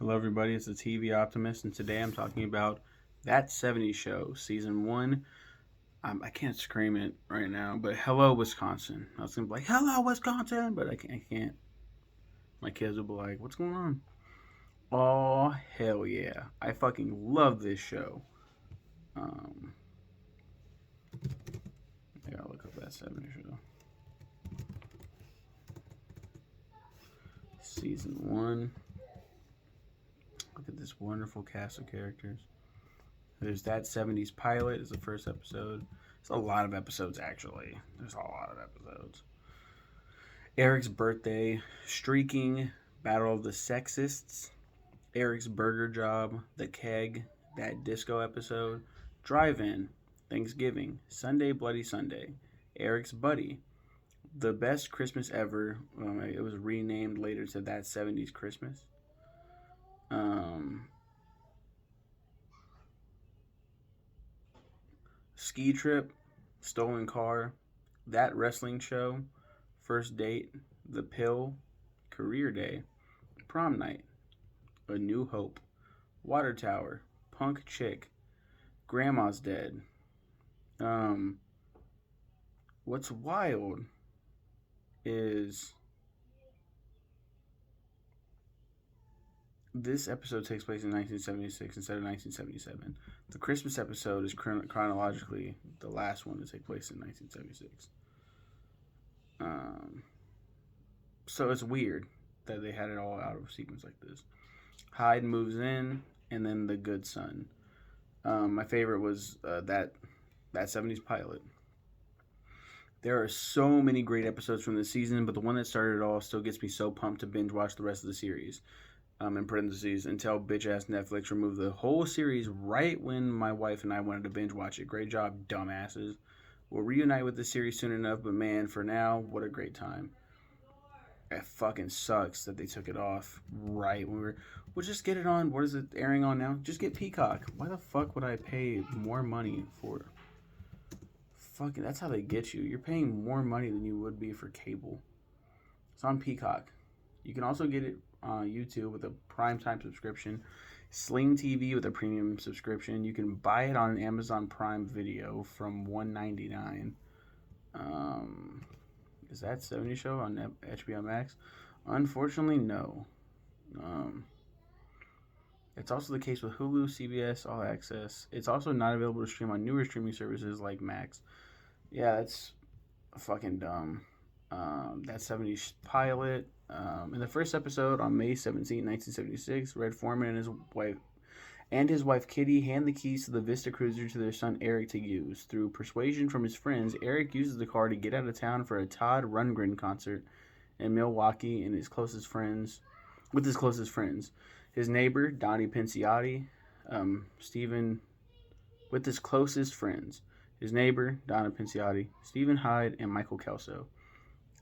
Hello, everybody. It's the TV Optimist, and today I'm talking about That 70s Show, Season 1. I can't scream it right now, but hello, Wisconsin. I was going to be like, hello, Wisconsin, but I can't. My kids will be like, what's going on? Oh, hell yeah. I fucking love this show. Um, I gotta look up That 70s Show. Season 1. Look at this wonderful cast of characters. There's That 70s Pilot is the first episode. There's a lot of episodes, actually. There's a lot of episodes. Eric's Birthday, Streaking, Battle of the Sexists, Eric's Burger Job, The Keg, That Disco Episode, Drive-In, Thanksgiving, Sunday Bloody Sunday, Eric's Buddy, The Best Christmas Ever. It was renamed later to That 70s Christmas. Ski Trip, Stolen Car, That Wrestling Show, First Date, The Pill, Career Day, Prom Night, A New Hope, Water Tower, Punk Chick, Grandma's Dead. Um, what's wild is this episode takes place in 1976 instead of 1977. The Christmas episode is chronologically the last one to take place in 1976. So it's weird that they had it all out of sequence like this. Hyde moves in, and then The Good Son. My favorite was that 70s Pilot. There are so many great episodes from this season, but the one that started it all still gets me so pumped to binge watch the rest of the series. In parentheses, until bitch ass Netflix removed the whole series right when my wife and I wanted to binge watch it. Great job, dumbasses. We'll reunite with the series soon enough, but man, for now, what a great time. It fucking sucks that they took it off right when we'll just get it on. What is it airing on now? Just get Peacock. Why the fuck would I pay more money for? Fucking, that's how they get you. You're paying more money than you would be for cable. It's on Peacock. You can also get it on YouTube with a primetime subscription. Sling TV with a premium subscription. You can buy it on Amazon Prime Video from $1.99. Is that 70 Show on HBO Max? Unfortunately, no. It's also the case with Hulu, CBS, All Access. It's also not available to stream on newer streaming services like Max. Yeah, that's fucking dumb. That 70s Pilot. In the first episode on May 17, 1976, Red Foreman and his wife Kitty hand the keys to the Vista Cruiser to their son Eric to use. Through persuasion from his friends, Eric uses the car to get out of town for a Todd Rundgren concert in Milwaukee with his closest friends. His neighbor, Donnie Pinciotti, Stephen Hyde, and Michael Kelso.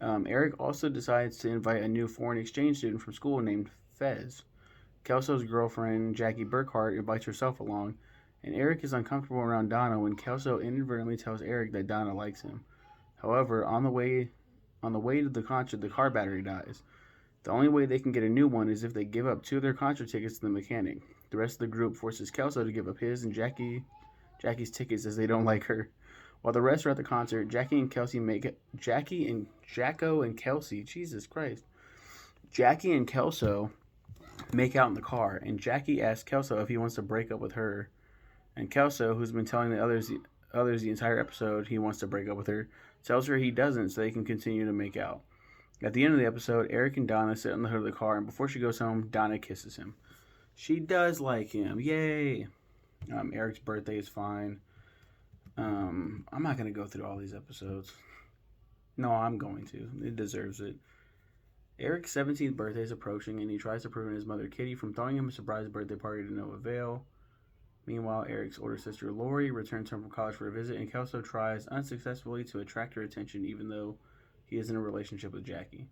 Eric also decides to invite a new foreign exchange student from school named Fez. Kelso's girlfriend, Jackie Burkhart, invites herself along, and Eric is uncomfortable around Donna when Kelso inadvertently tells Eric that Donna likes him. However, on the way to the concert, the car battery dies. The only way they can get a new one is if they give up 2 of their concert tickets to the mechanic. The rest of the group forces Kelso to give up his and Jackie's tickets as they don't like her. While the rest are at the concert, Jackie and Kelso make out in the car, and Jackie asks Kelso if he wants to break up with her. And Kelso, who's been telling the others the entire episode he wants to break up with her, tells her he doesn't so they can continue to make out. At the end of the episode, Eric and Donna sit on the hood of the car, and before she goes home, Donna kisses him. She does like him. Yay! Eric's Birthday is fine. I'm not going to go through all these episodes. No, I'm going to. It deserves it. Eric's 17th birthday is approaching, and he tries to prevent his mother Kitty from throwing him a surprise birthday party to no avail. Meanwhile, Eric's older sister Lori returns home from college for a visit, and Kelso tries unsuccessfully to attract her attention even though he is in a relationship with Jackie.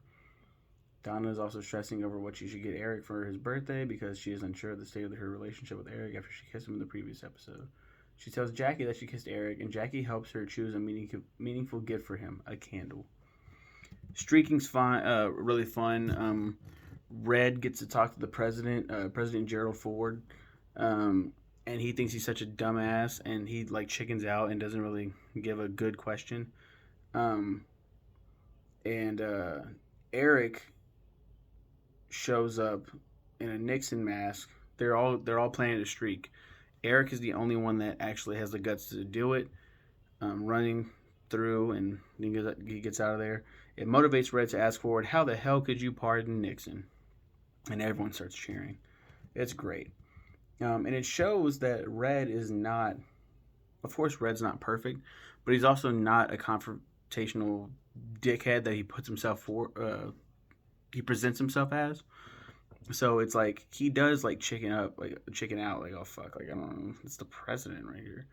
Donna is also stressing over what she should get Eric for his birthday because she is unsure of the state of her relationship with Eric after she kissed him in the previous episode. She tells Jackie that she kissed Eric, and Jackie helps her choose a meaningful gift for him, a candle. Streaking's fun, really fun. Red gets to talk to the president, President Gerald Ford, um, and he thinks he's such a dumbass, and he like chickens out and doesn't really give a good question. Um, and Eric shows up in a Nixon mask. They're all planning a streak. Eric is the only one that actually has the guts to do it, running through, and he gets out of there. It motivates Red to ask Ford, "How the hell could you pardon Nixon?" And everyone starts cheering. It's great, and it shows that Red is not. Of course, Red's not perfect, but he's also not a confrontational dickhead that he puts himself for. He presents himself as. So it's like he does like chicken out, like, oh fuck, like I don't know, it's the president right here.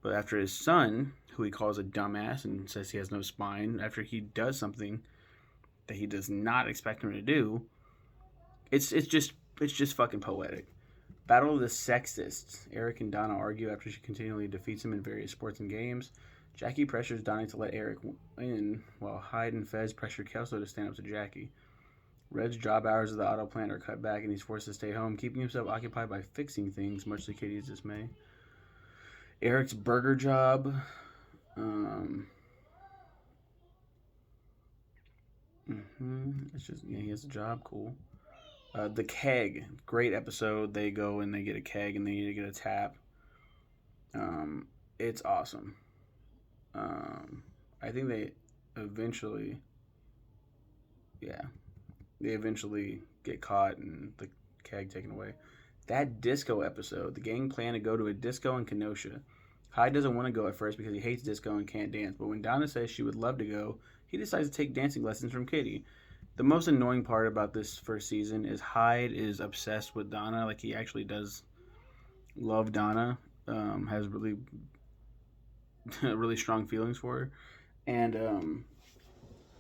But after his son, who he calls a dumbass and says he has no spine, after he does something that he does not expect him to do, it's just fucking poetic. Battle of the Sexists. Eric and Donna argue after she continually defeats him in various sports and games. Jackie pressures Donna to let Eric win, while Hyde and Fez pressure Kelso to stand up to Jackie. Red's job hours at the auto plant are cut back and he's forced to stay home, keeping himself occupied by fixing things, much to Katie's dismay. Eric's burger job. It's just, yeah, he has a job, cool. The keg, great episode. They go and they get a keg and they need to get a tap. It's awesome. I think they eventually, yeah, they eventually get caught and the keg taken away. That disco episode, the gang plan to go to a disco in Kenosha. Hyde doesn't want to go at first because he hates disco and can't dance, but when Donna says she would love to go, he decides to take dancing lessons from Kitty. The most annoying part about this first season is Hyde is obsessed with Donna. Like, he actually does love Donna, has really, really strong feelings for her. And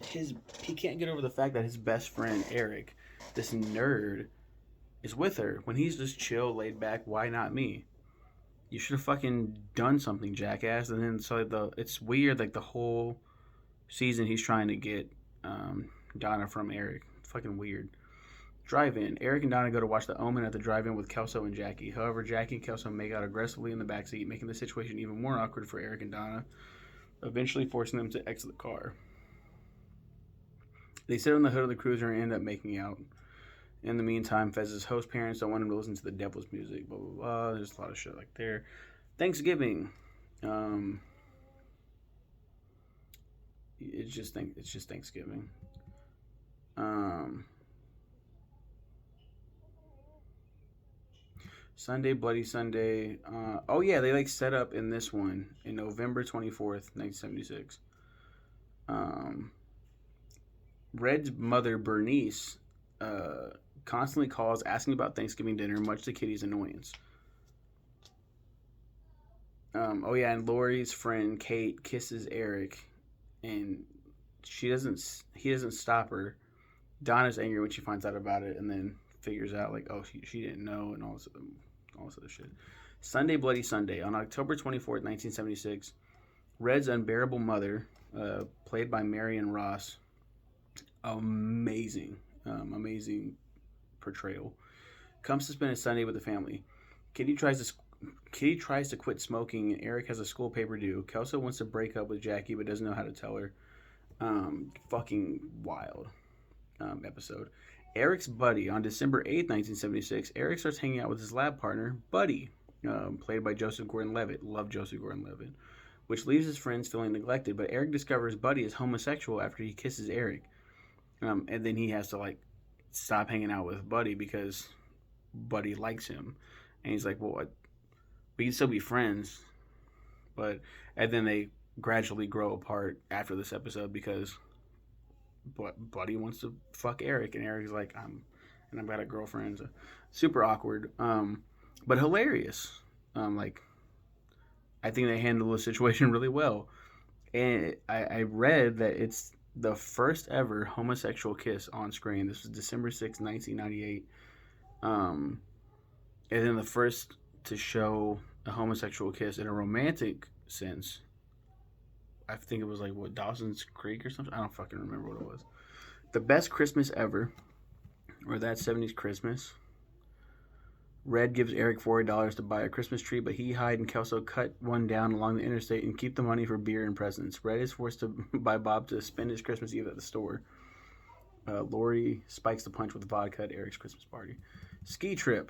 he can't get over the fact that his best friend, Eric, this nerd, is with her when he's just chill, laid back. Why not me? You should have fucking done something, jackass. And then it's weird, like the whole season he's trying to get Donna from Eric. Fucking weird. Drive-in. Eric and Donna go to watch The Omen at the drive-in with Kelso and Jackie. However, Jackie and Kelso make out aggressively in the backseat, making the situation even more awkward for Eric and Donna, eventually forcing them to exit the car. They sit on the hood of the cruiser and end up making out. In the meantime, Fez's host parents don't want him to listen to the devil's music. Blah, blah, blah. There's a lot of shit like there. Thanksgiving. It's just Thanksgiving. Sunday, Bloody Sunday. Oh yeah, they like set up in this one in November 24th, 1976. Red's mother, Bernice, constantly calls asking about Thanksgiving dinner, much to Kitty's annoyance. Oh yeah, and Lori's friend Kate kisses Eric, and he doesn't stop her. Donna's angry when she finds out about it, and then figures out like, oh, she didn't know, and all this other shit. Sunday, Bloody Sunday. On October 24th, 1976, Red's unbearable mother, played by Marion Ross, amazing portrayal, comes to spend a Sunday with the family. Kitty tries to quit smoking, and Eric has a school paper due. Kelso wants to break up with Jackie, but doesn't know how to tell her. Fucking wild episode. Eric's buddy. On December 8th, 1976, Eric starts hanging out with his lab partner, Buddy, played by Joseph Gordon-Levitt. Love Joseph Gordon-Levitt. Which leaves his friends feeling neglected, but Eric discovers Buddy is homosexual after he kisses Eric. And then he has to, like, stop hanging out with Buddy because Buddy likes him. And he's like, well, we can still be friends. And then they gradually grow apart after this episode because Buddy wants to fuck Eric, and Eric's like, I've got a girlfriend. So, super awkward, but hilarious. I think they handle the situation really well. And I read that it's the first ever homosexual kiss on screen. This was December 6th, 1998. And then the first to show a homosexual kiss in a romantic sense. I think it was like, Dawson's Creek or something? I don't fucking remember what it was. The best Christmas ever. or That 70s Christmas. Red gives Eric $40 to buy a Christmas tree, but he, Hyde, and Kelso cut one down along the interstate and keep the money for beer and presents. Red is forced to by Bob to spend his Christmas Eve at the store. Lori spikes the punch with vodka at Eric's Christmas party. Ski trip.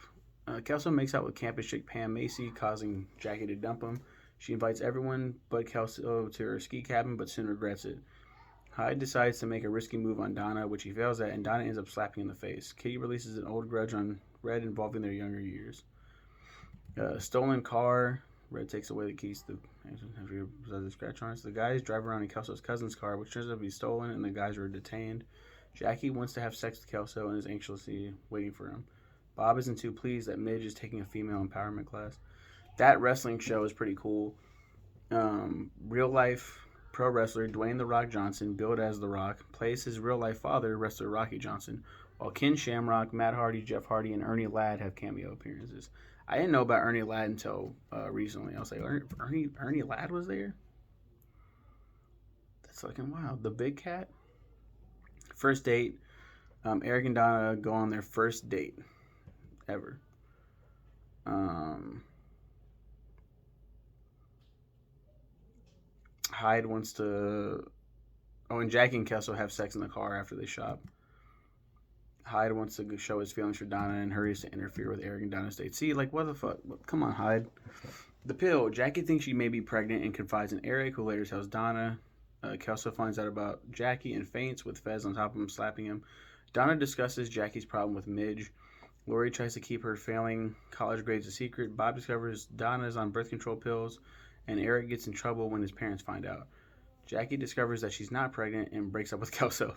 Kelso makes out with campus chick Pam Macy, causing Jackie to dump him. She invites everyone but Kelso to her ski cabin, but soon regrets it. Hyde decides to make a risky move on Donna, which he fails at, and Donna ends up slapping in the face. Kitty releases an old grudge on Red involving their younger years. Stolen car. Red takes away the keys to the scratch on it. The guys drive around in Kelso's cousin's car, which turns out to be stolen, and the guys are detained. Jackie wants to have sex with Kelso and is anxiously waiting for him. Bob isn't too pleased that Midge is taking a female empowerment class. That wrestling show is pretty cool. Real life pro wrestler Dwayne "The Rock" Johnson, billed as The Rock, plays his real life father, wrestler Rocky Johnson, while Ken Shamrock, Matt Hardy, Jeff Hardy, and Ernie Ladd have cameo appearances. I didn't know about Ernie Ladd until recently. I was like, Ernie Ladd was there? That's fucking wild. The Big Cat? First date. Eric and Donna go on their first date ever. Hyde wants to... Oh, and Jackie and Kelso have sex in the car after they shop. Hyde wants to show his feelings for Donna and hurries to interfere with Eric and Donna's date. See, like, what the fuck? Come on, Hyde. The pill. Jackie thinks she may be pregnant and confides in Eric, who later tells Donna. Kelso finds out about Jackie and faints, with Fez on top of him slapping him. Donna discusses Jackie's problem with Midge. Lori tries to keep her failing college grades a secret. Bob discovers Donna is on birth control pills, and Eric gets in trouble when his parents find out. Jackie discovers that she's not pregnant and breaks up with Kelso.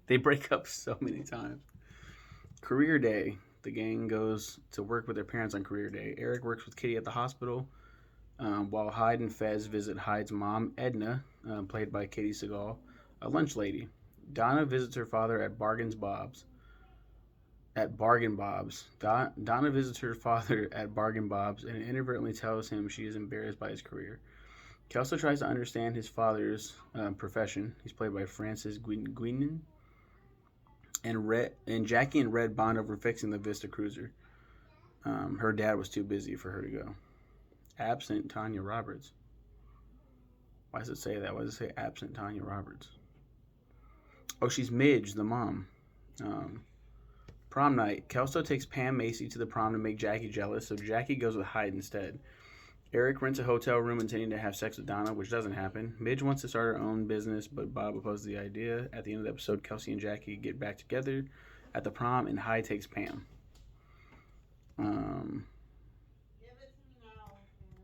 They break up so many times. Career day. The gang goes to work with their parents on career day. Eric works with Kitty at the hospital, while Hyde and Fez visit Hyde's mom, Edna, played by Katie Seagal, a lunch lady. Donna visits her father at Bargain Bob's. Donna visits her father at Bargain Bob's and inadvertently tells him she is embarrassed by his career. Kelso tries to understand his father's profession. He's played by Francis Guinan. And Jackie and Red bond over fixing the Vista Cruiser. Her dad was too busy for her to go. Absent Tanya Roberts. Why does it say that? Why does it say absent Tanya Roberts? Oh, she's Midge, the mom. Prom night. Kelso takes Pam Macy to the prom to make Jackie jealous, so Jackie goes with Hyde instead. Eric rents a hotel room intending to have sex with Donna, which doesn't happen. Midge wants to start her own business, but Bob opposes the idea. At the end of the episode, Kelsey and Jackie get back together at the prom, and Hyde takes Pam.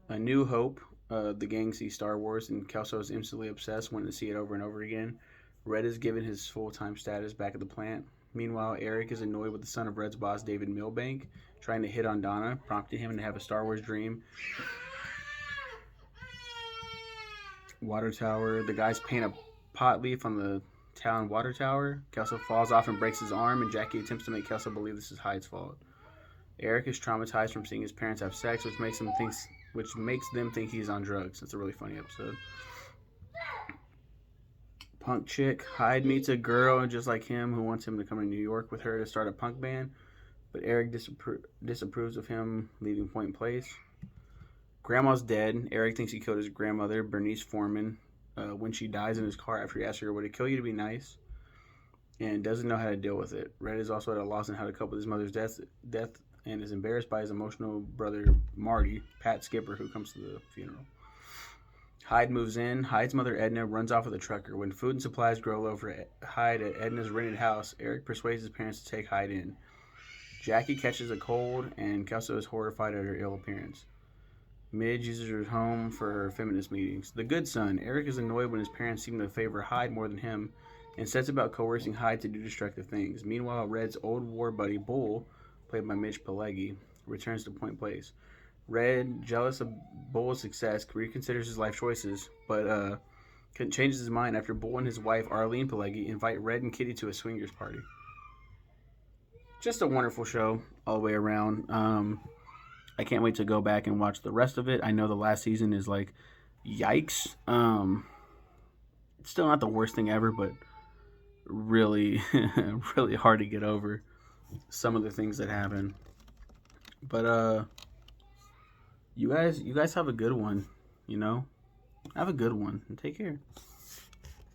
A New Hope. The gang sees Star Wars, and Kelso is instantly obsessed, wanting to see it over and over again. Red is given his full-time status back at the plant. Meanwhile, Eric is annoyed with the son of Red's boss, David Milbank, trying to hit on Donna, prompting him to have a Star Wars dream. Water tower. The guys paint a pot leaf on the town water tower. Kelso falls off and breaks his arm, and Jackie attempts to make Kelso believe this is Hyde's fault. Eric is traumatized from seeing his parents have sex, which makes them think he's on drugs. It's a really funny episode. Punk chick. Hyde meets a girl just like him who wants him to come to New York with her to start a punk band, but Eric disapproves of him leaving Point Place. Grandma's dead. Eric thinks he killed his grandmother, Bernice Foreman, when she dies in his car after he asks her, would it kill you to be nice? And doesn't know how to deal with it. Red is also at a loss on how to cope with his mother's death and is embarrassed by his emotional brother, Marty, Pat Skipper, who comes to the funeral. Hyde moves in. Hyde's mother, Edna, runs off with a trucker. When food and supplies grow low for Hyde at Edna's rented house, Eric persuades his parents to take Hyde in. Jackie catches a cold, and Kelso is horrified at her ill appearance. Midge uses her home for her feminist meetings. The good son. Eric is annoyed when his parents seem to favor Hyde more than him and sets about coercing Hyde to do destructive things. Meanwhile, Red's old war buddy, Bull, played by Mitch Pileggi, returns to Point Place. Red, jealous of Bull's success, reconsiders his life choices, but changes his mind after Bull and his wife, Arlene Pileggi, invite Red and Kitty to a swingers party. Just a wonderful show all the way around. I can't wait to go back and watch the rest of it. I know the last season is like, yikes. It's still not the worst thing ever, but really, really hard to get over. some of the things that happen. But you guys have a good one. You know, have a good one and take care.